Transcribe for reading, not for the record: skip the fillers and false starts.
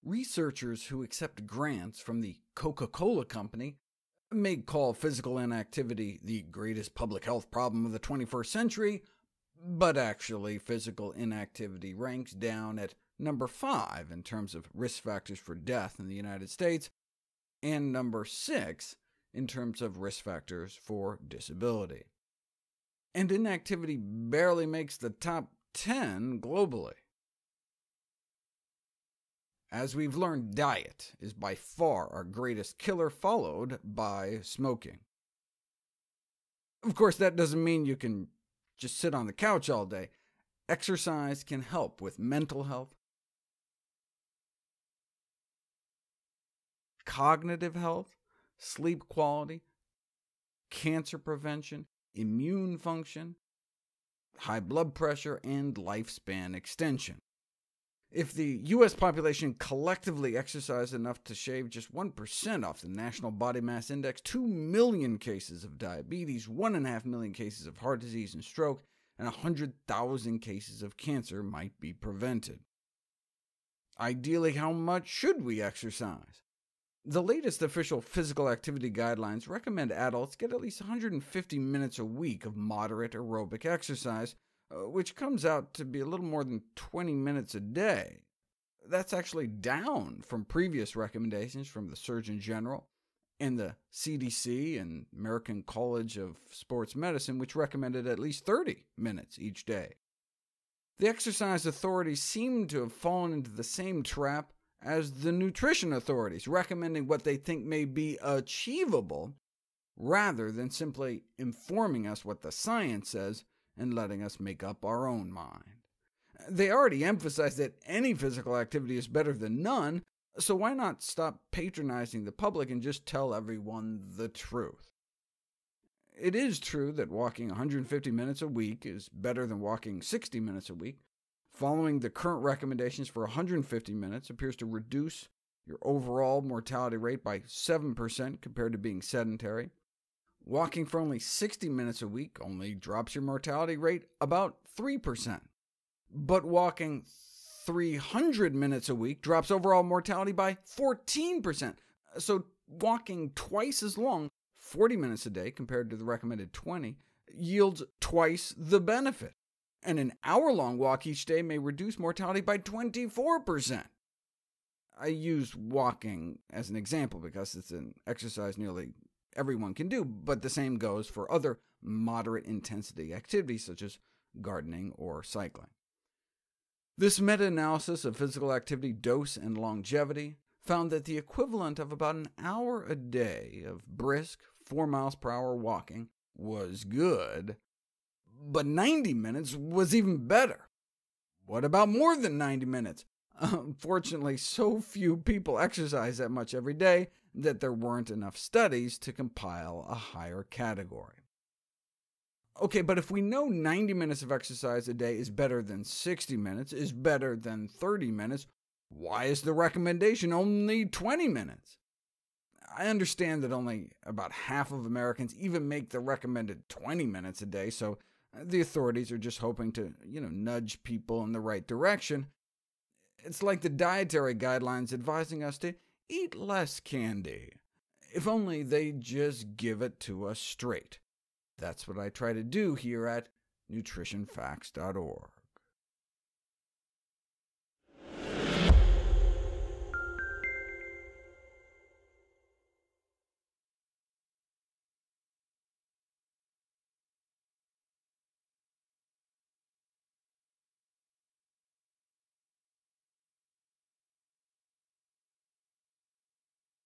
Researchers who accept grants from the Coca-Cola Company may call physical inactivity the greatest public health problem of the 21st century, but actually physical inactivity ranks down at number 5 in terms of risk factors for death in the United States, and number 6 in terms of risk factors for disability. And inactivity barely makes the top 10 globally. As we've learned, diet is by far our greatest killer, followed by smoking. Of course, that doesn't mean you can just sit on the couch all day. Exercise can help with mental health, cognitive health, sleep quality, cancer prevention, immune function, high blood pressure, and lifespan extension. If the U.S. population collectively exercised enough to shave just 1% off the national body mass index, 2 million cases of diabetes, 1.5 million cases of heart disease and stroke, and 100,000 cases of cancer might be prevented. Ideally, how much should we exercise? The latest official physical activity guidelines recommend adults get at least 150 minutes a week of moderate aerobic exercise, which comes out to be a little more than 20 minutes a day. That's actually down from previous recommendations from the Surgeon General and the CDC and American College of Sports Medicine, which recommended at least 30 minutes each day. The exercise authorities seem to have fallen into the same trap as the nutrition authorities, recommending what they think may be achievable, rather than simply informing us what the science says and letting us make up our own mind. They already emphasize that any physical activity is better than none, so why not stop patronizing the public and just tell everyone the truth? It is true that walking 150 minutes a week is better than walking 60 minutes a week. Following the current recommendations for 150 minutes appears to reduce your overall mortality rate by 7% compared to being sedentary. Walking for only 60 minutes a week only drops your mortality rate about 3%. But walking 300 minutes a week drops overall mortality by 14%. So walking twice as long, 40 minutes a day compared to the recommended 20, yields twice the benefit. And an hour-long walk each day may reduce mortality by 24%. I use walking as an example because it's an exercise nearly everyone can do, but the same goes for other moderate-intensity activities such as gardening or cycling. This meta-analysis of physical activity dose and longevity found that the equivalent of about an hour a day of brisk 4 miles per hour walking was good, but 90 minutes was even better. What about more than 90 minutes? Unfortunately, so few people exercise that much every day that there weren't enough studies to compile a higher category. Okay, but if we know 90 minutes of exercise a day is better than 60 minutes, is better than 30 minutes, why is the recommendation only 20 minutes? I understand that only about half of Americans even make the recommended 20 minutes a day, so the authorities are just hoping to, nudge people in the right direction. It's like the dietary guidelines advising us to eat less candy. If only they'd just give it to us straight. That's what I try to do here at nutritionfacts.org.